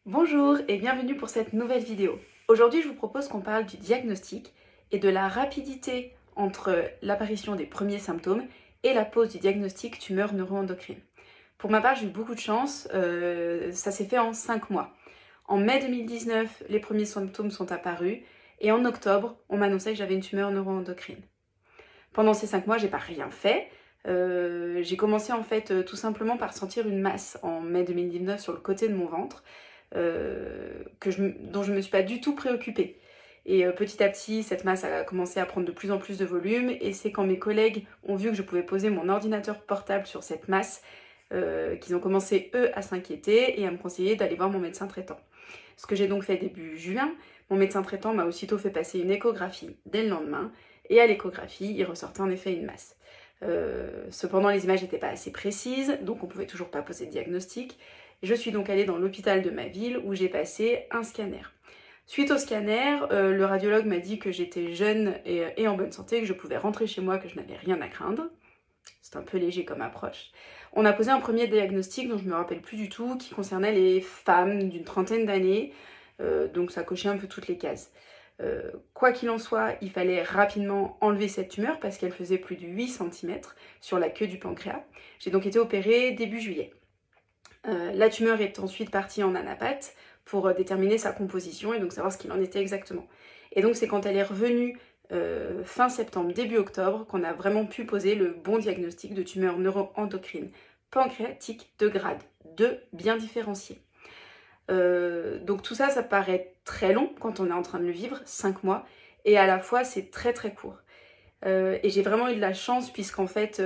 Bonjour et bienvenue pour cette nouvelle vidéo. Aujourd'hui, je vous propose qu'on parle du diagnostic et de la rapidité entre l'apparition des premiers symptômes et la pose du diagnostic tumeur neuro-endocrine. Pour ma part, j'ai eu beaucoup de chance, ça s'est fait en 5 mois. En mai 2019, les premiers symptômes sont apparus et en octobre, on m'annonçait que j'avais une tumeur neuro-endocrine. Pendant ces 5 mois, j'ai pas rien fait. J'ai commencé en fait tout simplement par sentir une masse en mai 2019 sur le côté de mon ventre. Dont je ne me suis pas du tout préoccupée. Et petit à petit, cette masse a commencé à prendre de plus en plus de volume et c'est quand mes collègues ont vu que je pouvais poser mon ordinateur portable sur cette masse qu'ils ont commencé, eux, à s'inquiéter et à me conseiller d'aller voir mon médecin traitant. Ce que j'ai donc fait début juin, mon médecin traitant m'a aussitôt fait passer une échographie dès le lendemain et à l'échographie, il ressortait en effet une masse. Cependant, les images n'étaient pas assez précises, donc on ne pouvait toujours pas poser de diagnostic. Je suis donc allée dans l'hôpital de ma ville où j'ai passé un scanner. Suite au scanner, le radiologue m'a dit que j'étais jeune et en bonne santé, que je pouvais rentrer chez moi, que je n'avais rien à craindre. C'est un peu léger comme approche. On a posé un premier diagnostic dont je ne me rappelle plus du tout, qui concernait les femmes d'une trentaine d'années, donc ça cochait un peu toutes les cases. Quoi qu'il en soit, il fallait rapidement enlever cette tumeur parce qu'elle faisait plus de 8 cm sur la queue du pancréas. J'ai donc été opérée début juillet. La tumeur est ensuite partie en anapath pour déterminer sa composition et donc savoir ce qu'il en était exactement. Et donc c'est quand elle est revenue fin septembre, début octobre, qu'on a vraiment pu poser le bon diagnostic de tumeur neuro-endocrine pancréatique de grade 2 bien différencié. Donc tout ça, ça paraît très long quand on est en train de le vivre, 5 mois, et à la fois c'est très très court. Et j'ai vraiment eu de la chance puisqu'en fait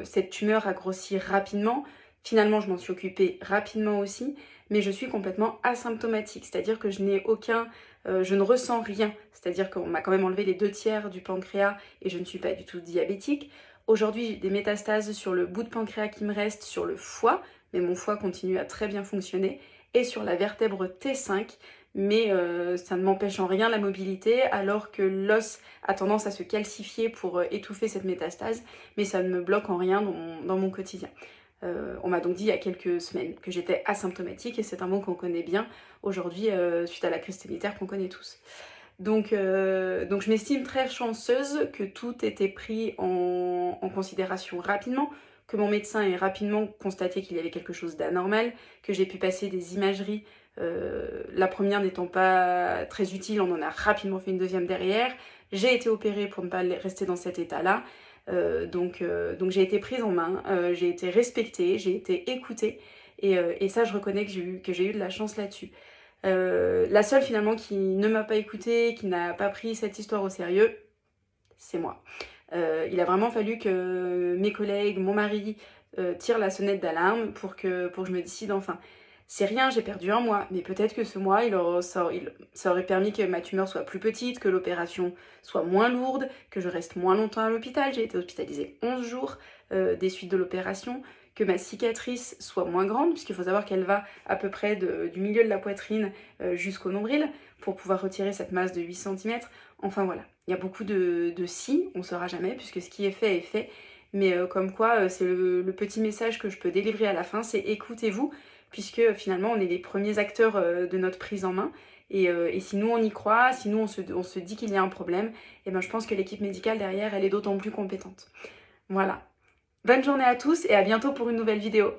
cette tumeur a grossi rapidement. Finalement, je m'en suis occupée rapidement aussi, mais je suis complètement asymptomatique, c'est-à-dire que je ne ressens rien, c'est-à-dire qu'on m'a quand même enlevé les 2/3 du pancréas et je ne suis pas du tout diabétique. Aujourd'hui, j'ai des métastases sur le bout de pancréas qui me reste, sur le foie, mais mon foie continue à très bien fonctionner, et sur la vertèbre T5, mais ça ne m'empêche en rien la mobilité, alors que l'os a tendance à se calcifier pour étouffer cette métastase, mais ça ne me bloque en rien dans mon quotidien. On m'a donc dit il y a quelques semaines que j'étais asymptomatique et c'est un mot qu'on connaît bien aujourd'hui suite à la crise sanitaire qu'on connaît tous. Donc je m'estime très chanceuse que tout ait été pris en considération rapidement, que mon médecin ait rapidement constaté qu'il y avait quelque chose d'anormal, que j'ai pu passer des imageries, la première n'étant pas très utile, on en a rapidement fait une deuxième derrière. J'ai été opérée pour ne pas rester dans cet état-là. Donc j'ai été prise en main, j'ai été respectée, j'ai été écoutée et ça je reconnais que j'ai eu de la chance là-dessus. La seule finalement qui ne m'a pas écoutée, qui n'a pas pris cette histoire au sérieux, c'est moi. Il a vraiment fallu que mes collègues, mon mari tirent la sonnette d'alarme pour que je me décide enfin. C'est rien, j'ai perdu un mois, mais peut-être que ce mois, ça aurait permis que ma tumeur soit plus petite, que l'opération soit moins lourde, que je reste moins longtemps à l'hôpital. J'ai été hospitalisée 11 jours des suites de l'opération, que ma cicatrice soit moins grande, puisqu'il faut savoir qu'elle va à peu près du milieu de la poitrine jusqu'au nombril, pour pouvoir retirer cette masse de 8 cm. Enfin voilà, il y a beaucoup de si, on ne saura jamais, puisque ce qui est fait, mais comme quoi c'est le petit message que je peux délivrer à la fin, c'est écoutez-vous, puisque finalement on est les premiers acteurs de notre prise en main, et si nous on y croit, si nous on se dit qu'il y a un problème, et ben je pense que l'équipe médicale derrière elle est d'autant plus compétente. Voilà. Bonne journée à tous et à bientôt pour une nouvelle vidéo.